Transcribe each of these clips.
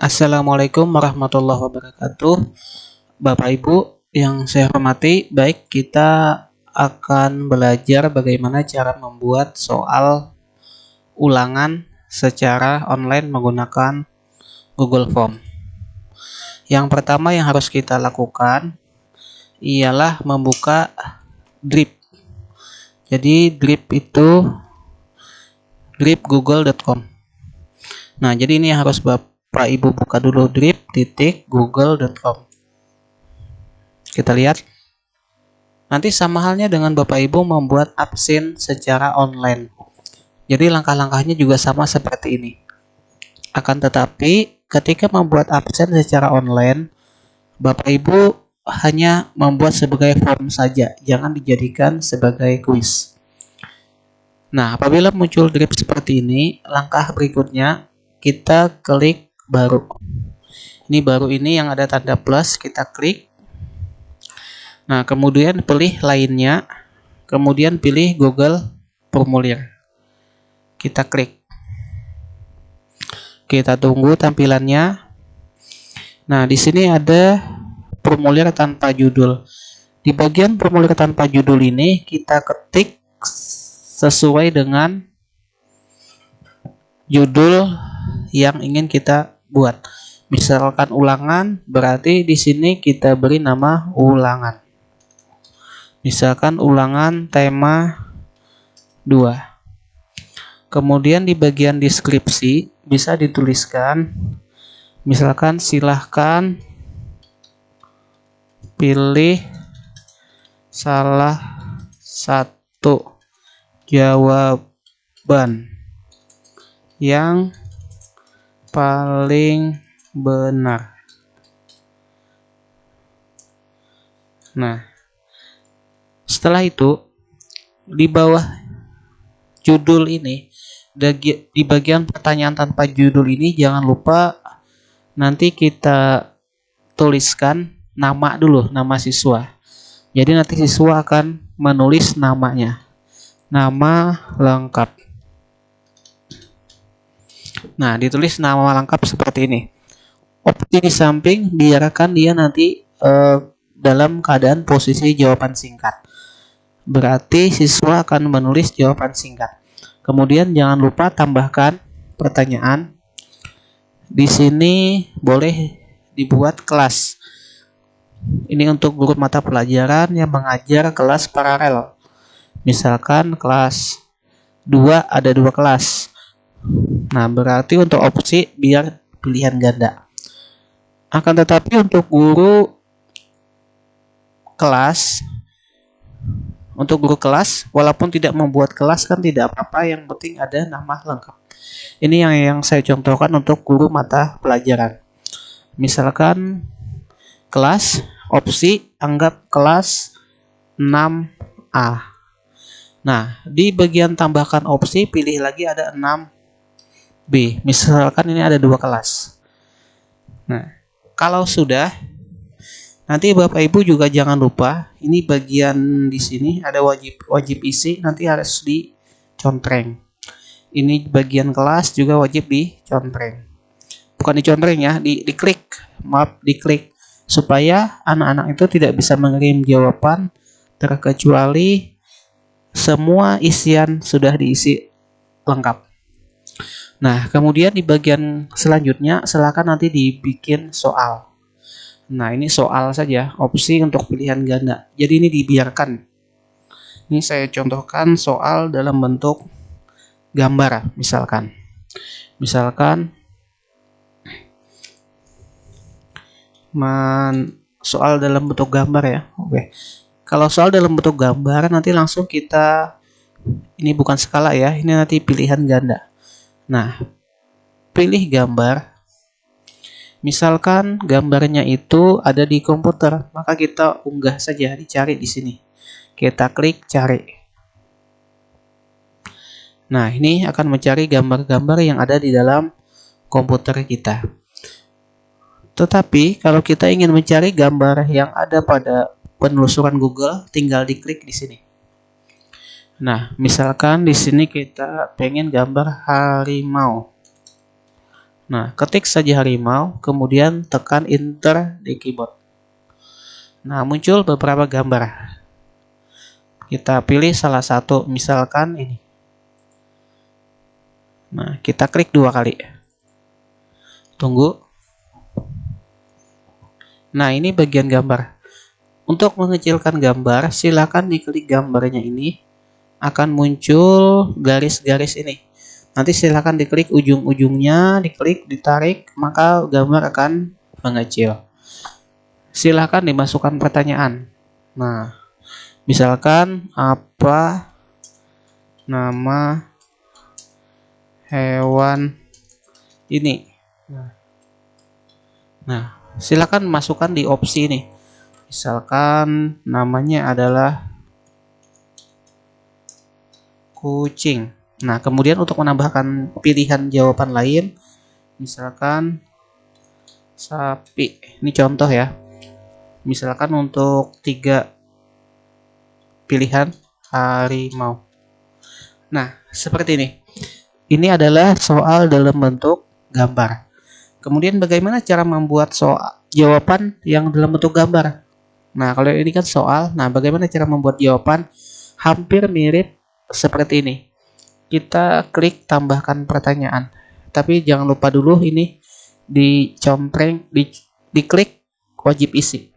Assalamualaikum warahmatullahi wabarakatuh. Bapak Ibu yang saya hormati, baik kita akan belajar bagaimana cara membuat soal ulangan secara online menggunakan Google Form. Yang pertama yang harus kita lakukan ialah membuka Drive. Jadi Drive itu drivegoogle.com. Nah, jadi ini harus Bapak Ibu buka dulu drive.google.com. Kita lihat. Nanti sama halnya dengan Bapak Ibu membuat absen secara online. Jadi langkah-langkahnya juga sama seperti ini. Akan tetapi ketika membuat absen secara online, Bapak Ibu hanya membuat sebagai form saja, jangan dijadikan sebagai kuis. Nah, apabila muncul drive seperti ini, langkah berikutnya kita klik baru. Ini baru ini yang ada tanda plus, kita klik. Nah, kemudian pilih lainnya, kemudian pilih Google Formulir. Kita klik. Kita tunggu tampilannya. Nah, di sini ada formulir tanpa judul. Di bagian formulir tanpa judul ini kita ketik sesuai dengan judul yang ingin kita buat. Misalkan ulangan, berarti di sini kita beri nama ulangan. Misalkan ulangan tema 2. Kemudian di bagian deskripsi bisa dituliskan, misalkan silahkan pilih salah satu jawaban yang paling benar. Nah, setelah itu di bawah judul ini, di bagian pertanyaan tanpa judul ini jangan lupa nanti kita tuliskan nama dulu, nama siswa. Jadi nanti siswa akan menulis namanya, nama lengkap. Nah, ditulis nama lengkap seperti ini. Opsi di samping biarkan dia nanti dalam keadaan posisi jawaban singkat. Berarti siswa akan menulis jawaban singkat. Kemudian jangan lupa tambahkan pertanyaan. Di sini boleh dibuat kelas. Ini untuk guru mata pelajaran yang mengajar kelas paralel. Misalkan kelas 2 ada 2 kelas. Nah, berarti untuk opsi biar pilihan ganda. Akan tetapi untuk guru kelas, walaupun tidak membuat kelas kan tidak apa-apa, yang penting ada nama lengkap. Ini yang saya contohkan untuk guru mata pelajaran. Misalkan kelas, opsi anggap kelas 6A. Nah, di bagian tambahkan opsi pilih lagi ada 6B. Misalkan ini ada 2 kelas. Nah, kalau sudah, nanti Bapak Ibu juga jangan lupa, ini bagian di sini ada wajib isi, nanti harus dicontreng. Ini bagian kelas juga wajib dicontreng. Bukan dicontreng ya, diklik. Maaf, diklik supaya anak-anak itu tidak bisa mengirim jawaban terkecuali semua isian sudah diisi lengkap. Nah, kemudian di bagian selanjutnya silakan nanti dibikin soal. Nah, ini soal saja, opsi untuk pilihan ganda. Jadi ini dibiarkan. Ini saya contohkan soal dalam bentuk gambar, misalkan. Soal dalam bentuk gambar ya. Oke. Kalau soal dalam bentuk gambar nanti langsung kita, ini bukan skala ya, ini nanti pilihan ganda. Nah, pilih gambar. Misalkan gambarnya itu ada di komputer, maka kita unggah saja, dicari di sini. Kita klik cari. Nah, ini akan mencari gambar-gambar yang ada di dalam komputer kita. Tetapi kalau kita ingin mencari gambar yang ada pada penelusuran Google, tinggal diklik di sini. Nah, misalkan di sini kita pengen gambar harimau. Nah, ketik saja harimau, kemudian tekan enter di keyboard. Nah, muncul beberapa gambar. Kita pilih salah satu, misalkan ini. Nah, kita klik 2 kali. Tunggu. Nah, ini bagian gambar. Untuk mengecilkan gambar, silakan diklik gambarnya ini. Akan muncul garis-garis ini. Nanti silakan diklik ujung-ujungnya, diklik, ditarik, maka gambar akan mengecil. Silakan dimasukkan pertanyaan. Nah, misalkan apa nama hewan ini? Nah, silakan masukkan di opsi ini. Misalkan namanya adalah kucing. Nah, kemudian untuk menambahkan pilihan jawaban lain, misalkan sapi. Ini contoh ya. Misalkan untuk 3 pilihan harimau. Nah, seperti ini. Ini adalah soal dalam bentuk gambar. Kemudian bagaimana cara membuat soal jawaban yang dalam bentuk gambar? Nah, kalau ini kan soal. Nah, bagaimana cara membuat jawaban? Hampir mirip seperti ini. Kita klik tambahkan pertanyaan. Tapi jangan lupa dulu ini dicompreng, diklik wajib isi.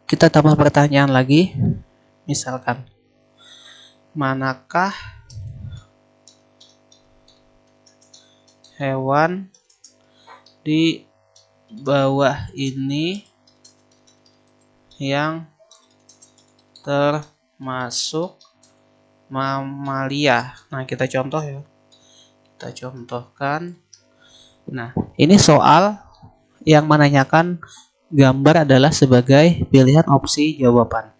Kita tambah pertanyaan lagi. Misalkan, manakah hewan di bawah ini yang termasuk mamalia? Nah, kita contoh ya. Kita contohkan. Nah, ini soal yang menanyakan gambar adalah sebagai pilihan opsi jawaban.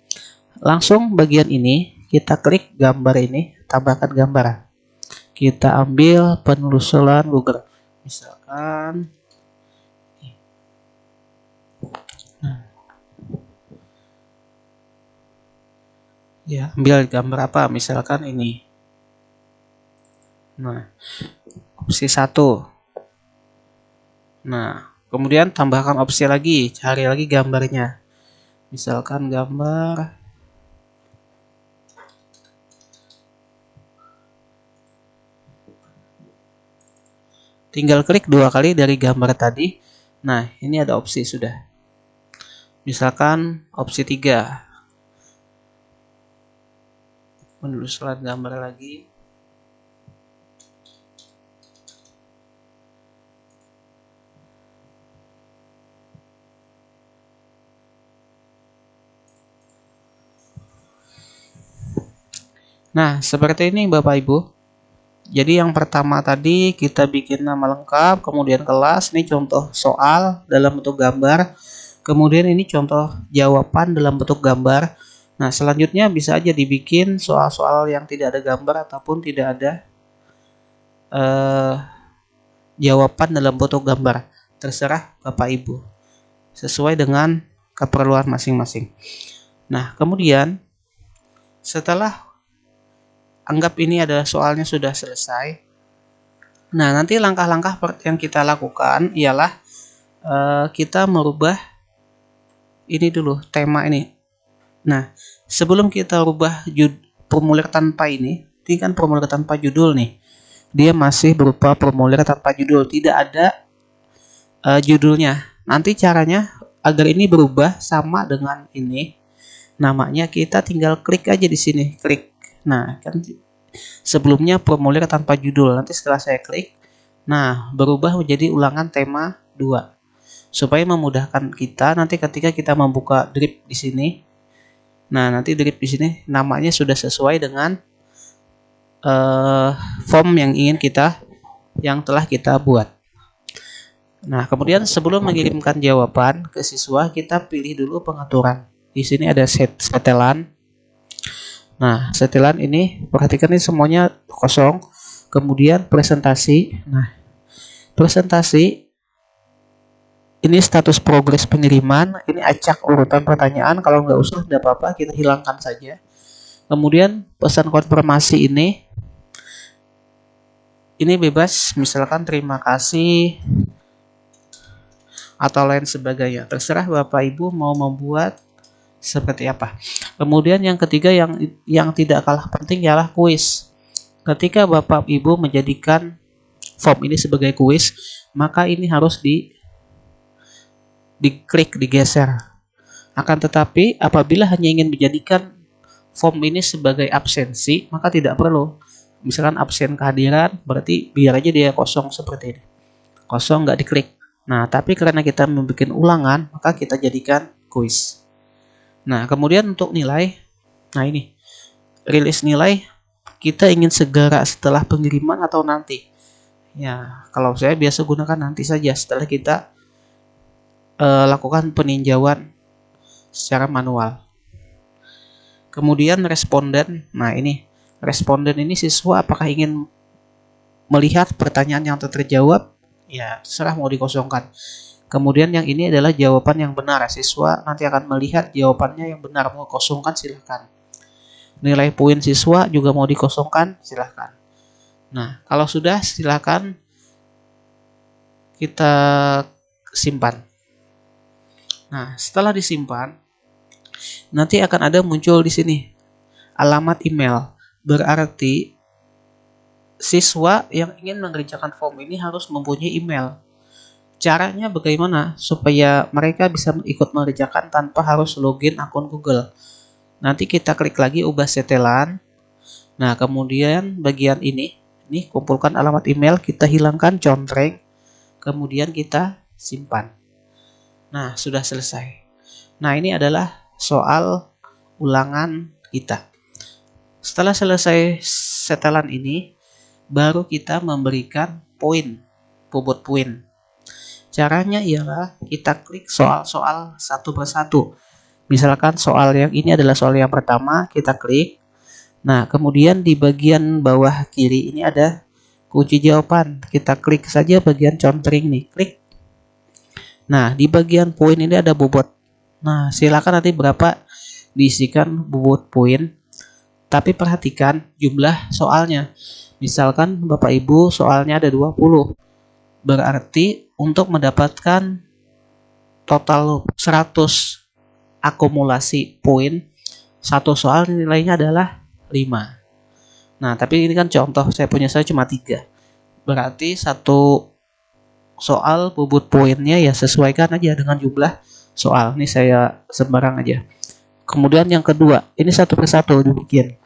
Langsung bagian ini, kita klik gambar ini, tambahkan gambar. Kita ambil penelusuran Google. Misalkan ya, ambil gambar apa? Misalkan ini. Nah, opsi 1. Nah, kemudian tambahkan opsi lagi, cari lagi gambarnya. Misalkan gambar tinggal klik 2 kali dari gambar tadi. Nah, ini ada opsi sudah. Misalkan opsi 3. Penelusuran gambar lagi. Nah, seperti ini Bapak Ibu. Jadi yang pertama tadi kita bikin nama lengkap, kemudian kelas, ini contoh soal dalam bentuk gambar. Kemudian ini contoh jawaban dalam bentuk gambar. Nah, selanjutnya bisa aja dibikin soal-soal yang tidak ada gambar ataupun tidak ada jawaban dalam bentuk gambar. Terserah Bapak Ibu, sesuai dengan keperluan masing-masing. Nah, kemudian setelah anggap ini adalah soalnya sudah selesai. Nah, nanti langkah-langkah yang kita lakukan ialah kita merubah ini dulu, tema ini. Nah, sebelum kita rubah formulir tanpa ini kan formulir tanpa judul nih. Dia masih berupa formulir tanpa judul, tidak ada judulnya. Nanti caranya agar ini berubah sama dengan ini, namanya kita tinggal klik aja di sini, klik. Nah, kan sebelumnya formulir tanpa judul. Nanti setelah saya klik, nah berubah menjadi ulangan tema 2. Supaya memudahkan kita nanti ketika kita membuka drip di sini. Nah, nanti drip di sini namanya sudah sesuai dengan form yang telah kita buat. Nah, kemudian sebelum mengirimkan jawaban ke siswa, kita pilih dulu pengaturan. Di sini ada setelan. Nah, setelan ini perhatikan ini semuanya kosong. Kemudian presentasi. Nah, presentasi ini status progres pengiriman. Ini acak urutan pertanyaan. Kalau nggak usah, tidak apa-apa, kita hilangkan saja. Kemudian pesan konfirmasi ini ini bebas, misalkan terima kasih atau lain sebagainya. Terserah Bapak Ibu mau membuat seperti apa. Kemudian yang ketiga yang tidak kalah penting ialah kuis. Ketika Bapak Ibu menjadikan form ini sebagai kuis, maka ini harus diklik, digeser. Akan tetapi apabila hanya ingin menjadikan form ini sebagai absensi, maka tidak perlu. Misalkan absen kehadiran, berarti biar aja dia kosong seperti ini. Kosong, nggak diklik. Nah, tapi karena kita membuat ulangan, maka kita jadikan kuis. Nah, kemudian untuk nilai, nah ini, rilis nilai, kita ingin segera setelah pengiriman atau nanti. Ya, kalau saya biasa gunakan nanti saja setelah kita lakukan peninjauan secara manual. Kemudian responden, nah ini, responden ini siswa apakah ingin melihat pertanyaan yang terjawab? Ya, terserah mau dikosongkan. Kemudian yang ini adalah jawaban yang benar. Siswa nanti akan melihat jawabannya yang benar. Mau kosongkan silahkan. Nilai poin siswa juga mau dikosongkan silahkan. Nah, kalau sudah silahkan kita simpan. Nah, setelah disimpan, nanti akan ada muncul di sini alamat email. Berarti siswa yang ingin mengerjakan form ini harus mempunyai email. Caranya bagaimana supaya mereka bisa ikut mengerjakan tanpa harus login akun Google? Nanti kita klik lagi ubah setelan. Nah, kemudian bagian ini kumpulkan alamat email, kita hilangkan contreng, kemudian kita simpan. Nah, sudah selesai. Nah, ini adalah soal ulangan kita. Setelah selesai setelan ini, baru kita memberikan poin, bobot poin. Caranya ialah kita klik soal-soal satu persatu. Misalkan soal yang ini adalah soal yang pertama, kita klik. Nah, kemudian di bagian bawah kiri ini ada kunci jawaban. Kita klik saja bagian contreng nih, klik. Nah, di bagian poin ini ada bobot. Nah, silakan nanti berapa diisikan bobot poin. Tapi perhatikan jumlah soalnya. Misalkan Bapak Ibu soalnya ada 20. Berarti untuk mendapatkan total 100 akumulasi poin, satu soal nilainya adalah 5. Nah, tapi ini kan contoh, saya cuma 3. Berarti satu soal bobot poinnya ya sesuaikan aja dengan jumlah soal. Ini saya sembarang aja. Kemudian yang kedua, ini satu persatu dibikin.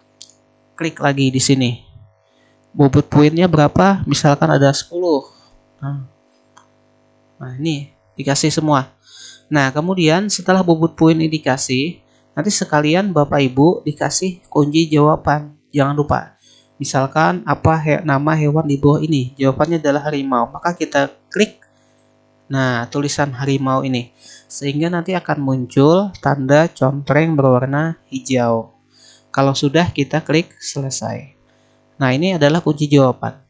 Klik lagi di sini. Bobot poinnya berapa? Misalkan ada 10. Nah, ini dikasih semua. Nah, kemudian setelah bobot poin ini dikasih, nanti sekalian Bapak Ibu dikasih kunci jawaban. Jangan lupa. Misalkan apa nama hewan di bawah ini? Jawabannya adalah harimau. Maka kita klik nah tulisan harimau ini. Sehingga nanti akan muncul tanda contreng berwarna hijau. Kalau sudah kita klik selesai. Nah, ini adalah kunci jawaban.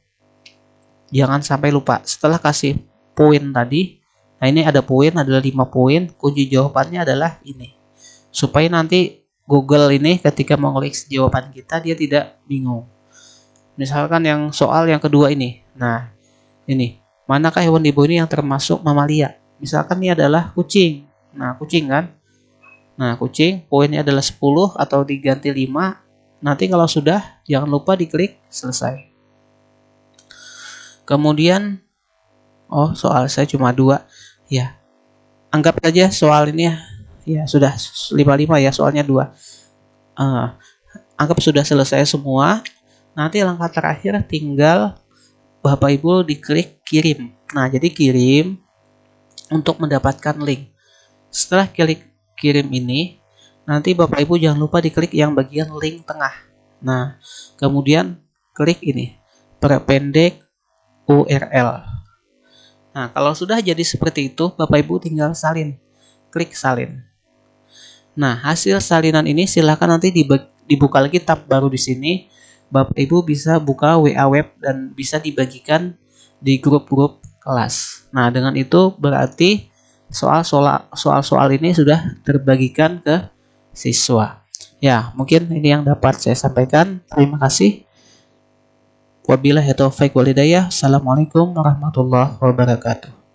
Jangan sampai lupa. Setelah kasih poin tadi, nah ini ada poin, adalah 5 poin, kunci jawabannya adalah ini. Supaya nanti Google ini ketika mengulik jawaban kita, dia tidak bingung. Misalkan yang soal yang kedua ini. Nah, ini. Manakah hewan di bawah ini yang termasuk mamalia? Misalkan ini adalah kucing. Nah, kucing kan? Nah, kucing, poinnya adalah 10 atau diganti 5. Nanti kalau sudah, jangan lupa diklik selesai. Kemudian soal saya cuma 2. Ya. Anggap saja soal ini ya sudah 55 ya, soalnya 2. Anggap sudah selesai semua. Nanti langkah terakhir tinggal Bapak Ibu diklik kirim. Nah, jadi kirim untuk mendapatkan link. Setelah klik kirim ini, nanti Bapak Ibu jangan lupa diklik yang bagian link tengah. Nah, kemudian klik ini, perpendek URL. Nah, kalau sudah jadi seperti itu, Bapak Ibu tinggal salin. Klik salin. Nah, hasil salinan ini silakan nanti dibuka lagi tab baru di sini. Bapak Ibu bisa buka WA web dan bisa dibagikan di grup-grup kelas. Nah, dengan itu berarti soal-soal ini sudah terbagikan ke siswa. Ya, mungkin ini yang dapat saya sampaikan. Terima kasih. Wabillahi taufiq wal hidayah. Assalamualaikum warahmatullahi wabarakatuh.